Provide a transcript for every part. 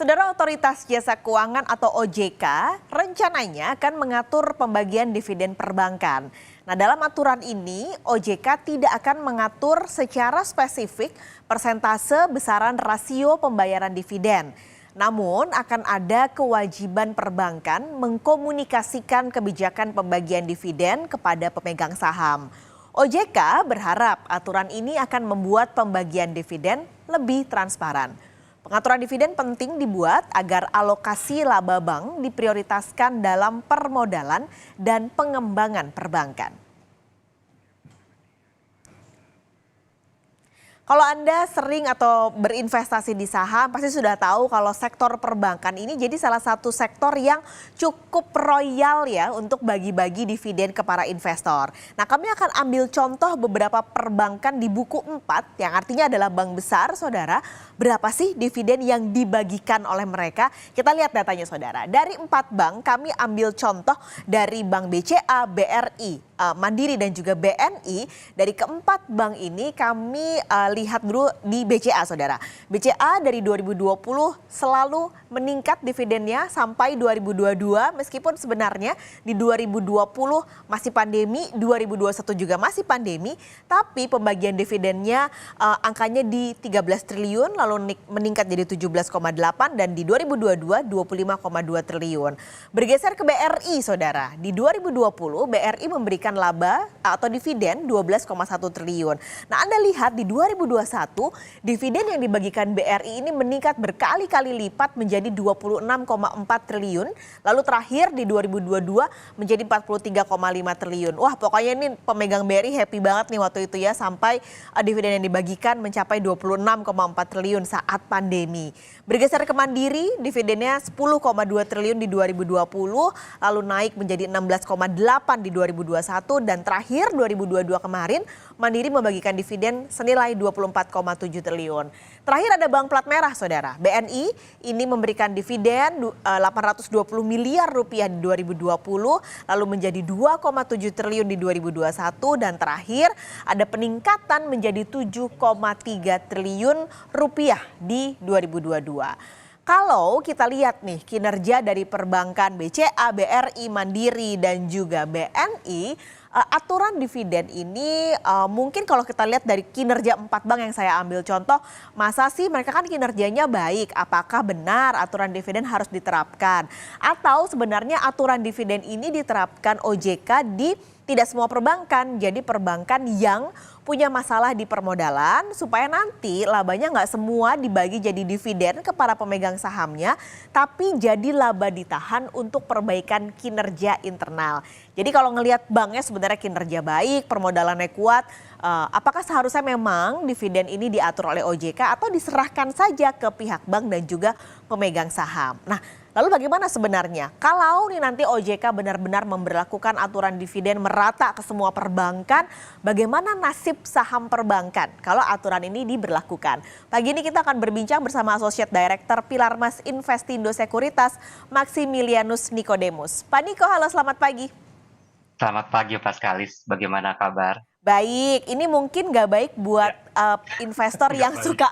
Saudara Otoritas Jasa Keuangan atau OJK rencananya akan mengatur pembagian dividen perbankan. Nah, dalam aturan ini OJK tidak akan mengatur secara spesifik persentase besaran rasio pembayaran dividen. Namun akan ada kewajiban perbankan mengkomunikasikan kebijakan pembagian dividen kepada pemegang saham. OJK berharap aturan ini akan membuat pembagian dividen lebih transparan. Pengaturan dividen penting dibuat agar alokasi laba bank diprioritaskan dalam permodalan dan pengembangan perbankan. Kalau Anda sering atau berinvestasi di saham, pasti sudah tahu kalau sektor perbankan ini jadi salah satu sektor yang cukup royal ya untuk bagi-bagi dividen ke para investor. Nah, kami akan ambil contoh beberapa perbankan di buku 4 yang artinya adalah bank besar, saudara. Berapa sih dividen yang dibagikan oleh mereka? Kita lihat datanya, saudara. Dari 4 bank kami ambil contoh dari Bank BCA, BRI, Mandiri dan juga BNI. Dari keempat bank ini kami lihat dulu di BCA, saudara. BCA dari 2020 selalu meningkat dividennya sampai 2022 meskipun sebenarnya di 2020 masih pandemi, 2021 juga masih pandemi, tapi pembagian dividennya angkanya di 13 triliun lalu meningkat jadi 17,8 dan di 2022 25,2 triliun. Bergeser ke BRI, saudara. Di 2020 BRI memberikan laba atau dividen 12,1 triliun. Nah, Anda lihat di 2021 dividen yang dibagikan BRI ini meningkat berkali-kali lipat menjadi 26,4 triliun. Lalu terakhir di 2022 menjadi 43,5 triliun. Wah, pokoknya ini pemegang BRI happy banget nih waktu itu ya sampai dividen yang dibagikan mencapai 26,4 triliun saat pandemi. Bergeser ke Mandiri, dividennya 10,2 triliun di 2020, lalu naik menjadi 16,8 di 2021 dan terakhir 2022 kemarin Mandiri membagikan dividen senilai 24,7 triliun. Terakhir ada Bank Plat Merah, saudara. BNI ini memberikan dividen 820 miliar rupiah di 2020, lalu menjadi 2,7 triliun di 2021 dan terakhir ada peningkatan menjadi 7,3 triliun rupiah di 2022. Kalau kita lihat nih kinerja dari perbankan BCA, BRI, Mandiri dan juga BNI, aturan dividen ini mungkin kalau kita lihat dari kinerja 4 bank yang saya ambil contoh, masa sih mereka kan kinerjanya baik, apakah benar aturan dividen harus diterapkan? Atau sebenarnya aturan dividen ini diterapkan OJK di tidak semua perbankan, jadi perbankan yang punya masalah di permodalan supaya nanti labanya nggak semua dibagi jadi dividen ke para pemegang sahamnya, tapi jadi laba ditahan untuk perbaikan kinerja internal. Jadi kalau ngelihat banknya sebenarnya kinerja baik, permodalannya kuat, apakah seharusnya memang dividen ini diatur oleh OJK atau diserahkan saja ke pihak bank dan juga pemegang saham? Nah, lalu bagaimana sebenarnya kalau nih nanti OJK benar-benar memberlakukan aturan dividen merata ke semua perbankan, bagaimana nasib saham perbankan kalau aturan ini diberlakukan? Pagi ini kita akan berbincang bersama Associate Director Pilarmas Investindo Sekuritas, Maximilianus Nikodemus. Pak Niko, halo, selamat pagi. Selamat pagi Pak Skalis, bagaimana kabar? Baik, ini mungkin nggak baik buat Ya, investor nggak yang baik. suka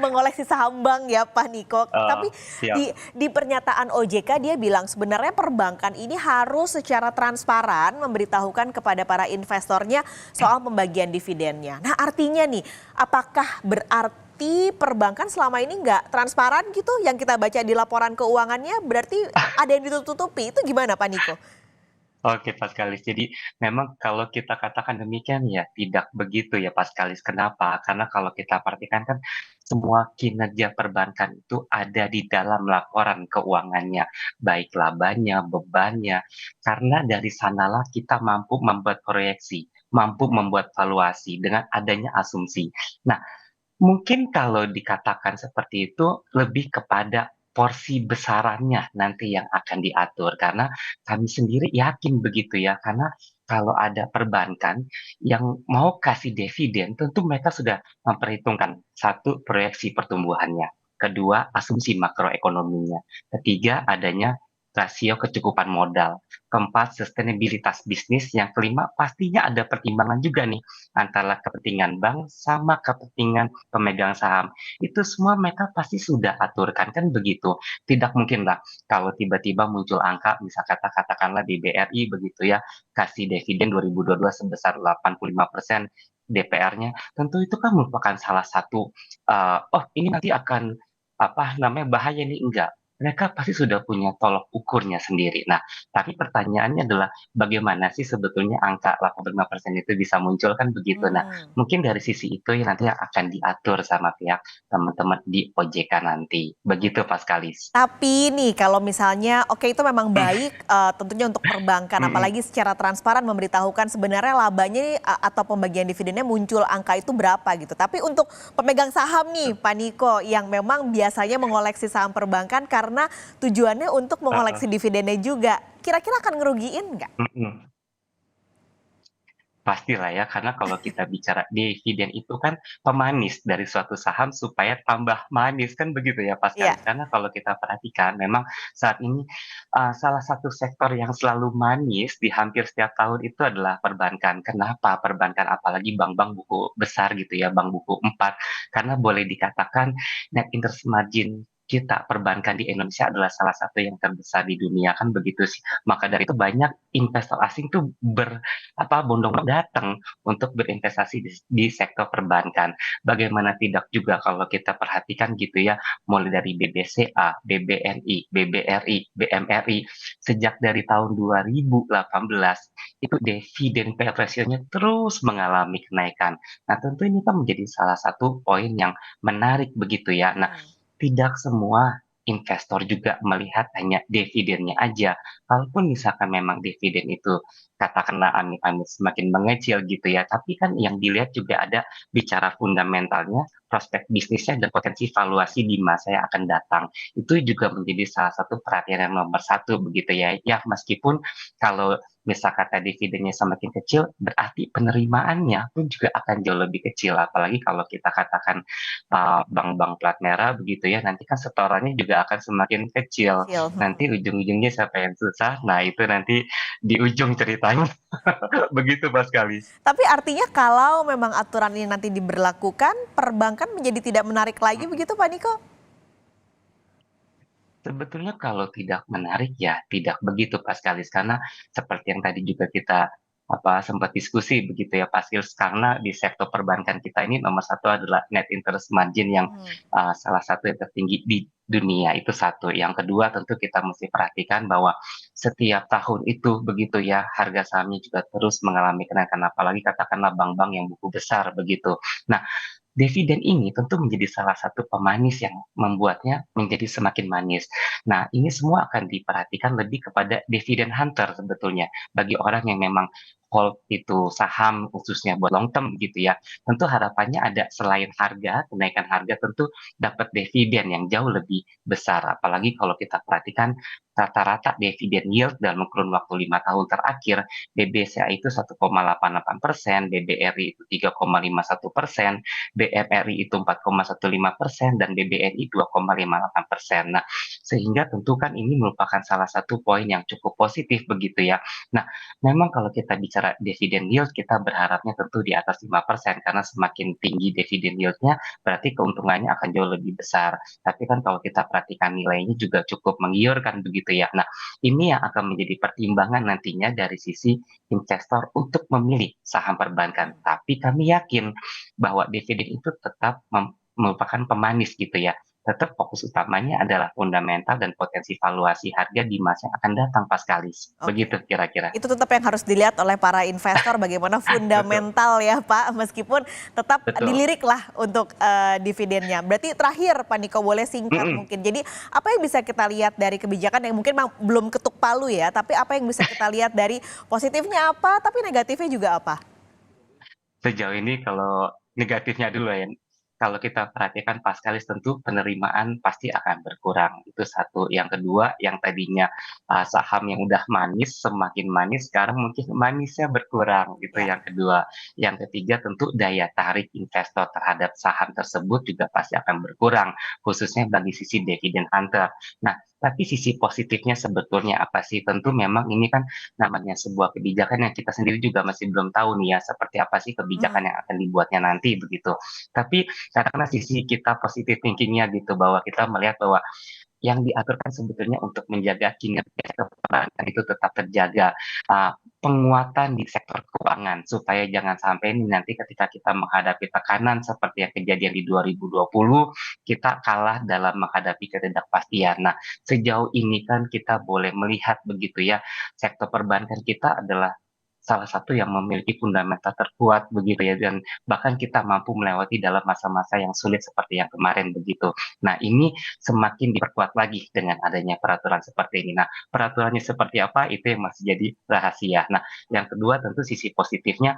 mengoleksi saham bank ya Pak Niko. Tapi Siap. di pernyataan OJK dia bilang sebenarnya perbankan ini harus secara transparan memberitahukan kepada para investornya soal pembagian dividennya. Nah, artinya nih, apakah berarti perbankan selama ini nggak transparan gitu yang kita baca di laporan keuangannya, berarti ada yang ditutup-tutupi, itu gimana Pak Niko? Oke Pak Skalis, jadi memang kalau kita katakan demikian ya tidak begitu ya Pak Skalis. Kenapa? Karena kalau kita perhatikan kan semua kinerja perbankan itu ada di dalam laporan keuangannya, baik labanya, bebannya, karena dari sanalah kita mampu membuat proyeksi, mampu membuat valuasi dengan adanya asumsi. Nah, mungkin kalau dikatakan seperti itu lebih kepada porsi besarannya nanti yang akan diatur, karena kami sendiri yakin begitu ya, karena kalau ada perbankan yang mau kasih dividen tentu mereka sudah memperhitungkan, satu proyeksi pertumbuhannya, kedua asumsi makroekonominya, ketiga adanya rasio kecukupan modal. Keempat, sustainabilitas bisnis. Yang kelima, pastinya ada pertimbangan juga nih antara kepentingan bank sama kepentingan pemegang saham. Itu semua mereka pasti sudah aturkan, kan begitu. Tidak mungkin lah kalau tiba-tiba muncul angka, bisa katakanlah di BRI begitu ya, kasih dividen 2022 sebesar 85% DPR-nya, tentu itu kan merupakan salah satu, oh ini nanti akan apa namanya bahaya nih, enggak. Mereka pasti sudah punya tolok ukurnya sendiri. Nah, tapi pertanyaannya adalah bagaimana sih sebetulnya angka 85% itu bisa muncul, kan begitu. Nah, Hmm. mungkin dari sisi itu yang nanti akan diatur sama pihak teman-teman di OJK nanti. Begitu Pak Kalis. Tapi nih kalau misalnya oke itu memang baik tentunya untuk perbankan Mhm, apalagi secara transparan memberitahukan sebenarnya labanya nih, atau pembagian dividennya muncul angka itu berapa gitu. Tapi untuk pemegang saham nih Pak Niko yang memang biasanya mengoleksi saham perbankan karena tujuannya untuk heeh, mengoleksi dividennya juga. Kira-kira akan ngerugiin nggak? mhm. Pastilah ya, karena kalau kita bicara dividen itu kan pemanis dari suatu saham supaya tambah manis, kan begitu ya Pak Iya. Kalis. Karena kalau kita perhatikan memang saat ini, salah satu sektor yang selalu manis di hampir setiap tahun itu adalah perbankan. Kenapa perbankan? Apalagi bank-bank buku besar gitu ya, bank buku 4, karena boleh dikatakan net interest margin kita perbankan di Indonesia adalah salah satu yang terbesar di dunia, kan begitu sih. Maka dari itu banyak investor asing tuh bondong-bondong datang untuk berinvestasi di sektor perbankan. Bagaimana tidak juga kalau kita perhatikan gitu ya, mulai dari BBCA, BBNI, BBRI, BMRI, sejak dari tahun 2018 itu dividen payout ratio-nya terus mengalami kenaikan. Nah, tentu ini kan menjadi salah satu poin yang menarik begitu ya. Nah, Hmm. tidak semua investor juga melihat hanya dividennya aja. Kalaupun misalkan memang dividen itu katakanlah amit-amit semakin mengecil gitu ya, tapi kan yang dilihat juga ada bicara fundamentalnya, prospek bisnisnya dan potensi valuasi di masa yang akan datang. Itu juga menjadi salah satu perhatian yang nomor satu begitu ya. Ya meskipun kalau misalkan tadi dividennya semakin kecil, berarti penerimaannya pun juga akan jauh lebih kecil. Apalagi kalau kita katakan bank-bank plat merah begitu ya, nanti kan setorannya juga akan semakin kecil. Kecil. Nanti ujung-ujungnya siapa yang susah, nah itu nanti di ujung ceritanya. Begitu Mas Kalis. Tapi artinya kalau memang aturan ini nanti diberlakukan, perbankan menjadi tidak menarik lagi Mhm. begitu Pak Niko? Sebetulnya kalau tidak menarik ya tidak begitu Mas Kalis, karena seperti yang tadi juga kita sempat diskusi begitu ya Mas Kalis, karena di sektor perbankan kita ini nomor satu adalah net interest margin yang, Hmm. salah satu yang tertinggi di dunia, itu satu. Yang kedua tentu kita mesti perhatikan bahwa setiap tahun itu begitu ya, harga sahamnya juga terus mengalami kenaikan, apalagi katakanlah bank-bank yang buku besar begitu. Nah, dividen ini tentu menjadi salah satu pemanis yang membuatnya menjadi semakin manis. Nah, ini semua akan diperhatikan lebih kepada dividen hunter sebetulnya. Bagi orang yang memang hold itu saham khususnya buat long term gitu ya. Tentu harapannya ada selain harga, kenaikan harga tentu dapat dividen yang jauh lebih besar. Apalagi kalau kita perhatikan rata-rata dividen yield dalam kurun waktu 5 tahun terakhir, BBCA itu 1,88%, BBRI itu 3,51%, BMRI itu 4,15% dan BBNI 2,58%. Nah, sehingga tentu kan ini merupakan salah satu poin yang cukup positif begitu ya. Nah, memang kalau kita bicara dividen yield, kita berharapnya tentu di atas 5% karena semakin tinggi dividen yield-nya berarti keuntungannya akan jauh lebih besar. Tapi kan kalau kita perhatikan nilainya juga cukup menggiurkan begitu ya. Nah, ini yang akan menjadi pertimbangan nantinya dari sisi investor untuk memilih saham perbankan. Tapi kami yakin bahwa dividen itu tetap merupakan pemanis gitu ya. Tetap fokus utamanya adalah fundamental dan potensi valuasi harga di masa yang akan datang Pas Kalis. Oke. Begitu kira-kira. Itu tetap yang harus dilihat oleh para investor bagaimana Betul, fundamental ya Pak, meskipun tetap betul. dilirik lah untuk dividennya. Berarti terakhir Pak Niko boleh singkat Mhm. mungkin. Jadi apa yang bisa kita lihat dari kebijakan yang mungkin belum ketuk palu ya, tapi apa yang bisa kita lihat dari positifnya apa, tapi negatifnya juga apa? Sejauh ini kalau negatifnya dulu ya, kalau kita perhatikan Paskalis tentu penerimaan pasti akan berkurang, itu satu. Yang kedua, yang tadinya, saham yang udah manis, semakin manis, sekarang mungkin manisnya berkurang, itu Ya. yang kedua. Yang ketiga tentu daya tarik investor terhadap saham tersebut juga pasti akan berkurang, khususnya bagi sisi dividen hunter. Nah, Tapi sisi positifnya sebetulnya apa sih? Tentu memang ini kan namanya sebuah kebijakan yang kita sendiri juga masih belum tahu nih ya, seperti apa sih Mhm. kebijakan yang akan dibuatnya nanti begitu. Tapi karena sisi kita positif thinking-nya gitu, bahwa kita melihat bahwa yang diatur kan sebetulnya untuk menjaga kinerja perbankan itu tetap terjaga, eee, penguatan di sektor keuangan supaya jangan sampai nih nanti ketika kita menghadapi tekanan seperti yang kejadian di 2020, kita kalah dalam menghadapi ketidakpastian. Nah, sejauh ini kan kita boleh melihat begitu ya, sektor perbankan kita adalah salah satu yang memiliki fundamental terkuat begitu ya, dan bahkan kita mampu melewati dalam masa-masa yang sulit seperti yang kemarin begitu. Nah, ini semakin diperkuat lagi dengan adanya peraturan seperti ini. Nah, peraturannya seperti apa itu yang masih jadi rahasia. Nah, yang kedua tentu sisi positifnya,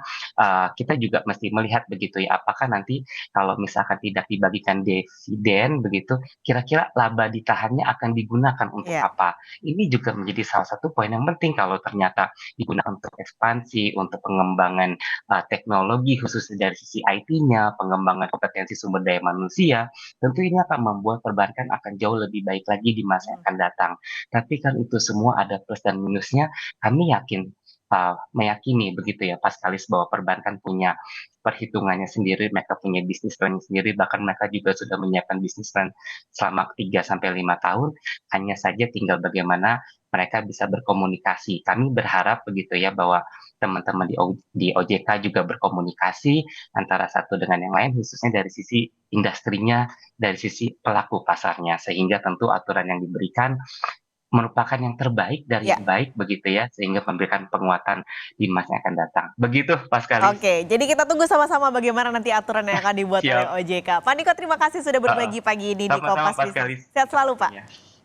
kita juga mesti melihat begitu ya, apakah nanti kalau misalkan tidak dibagikan dividen begitu, kira-kira laba ditahannya akan digunakan untuk Iya. apa? Ini juga menjadi salah satu poin yang penting kalau ternyata digunakan untuk ekspansi, untuk pengembangan, teknologi khususnya dari sisi IT-nya, pengembangan kompetensi sumber daya manusia, tentu ini akan membuat perbankan akan jauh lebih baik lagi di masa yang Mhm. akan datang. Tapi kan itu semua ada plus dan minusnya, kami yakin, meyakini begitu ya Paskalis bahwa perbankan punya perhitungannya sendiri, mereka punya bisnis plan sendiri, bahkan mereka juga sudah menyiapkan bisnis plan selama 3 sampai 5 tahun, hanya saja tinggal bagaimana mereka bisa berkomunikasi. Kami berharap begitu ya bahwa teman-teman di OJK juga berkomunikasi antara satu dengan yang lain, khususnya dari sisi industrinya, dari sisi pelaku pasarnya, sehingga tentu aturan yang diberikan merupakan yang terbaik dari Ya. yang baik begitu ya, sehingga memberikan penguatan di masa yang akan datang. Begitu Paskalis. Oke, jadi kita tunggu sama-sama bagaimana nanti aturan yang akan dibuat oleh Siap, OJK. Pak Niko, terima kasih sudah heeh. berbagi pagi ini di Sama-sama Kompas Bisnis. Paskalis Sehat atas selalu, waktunya. Pak.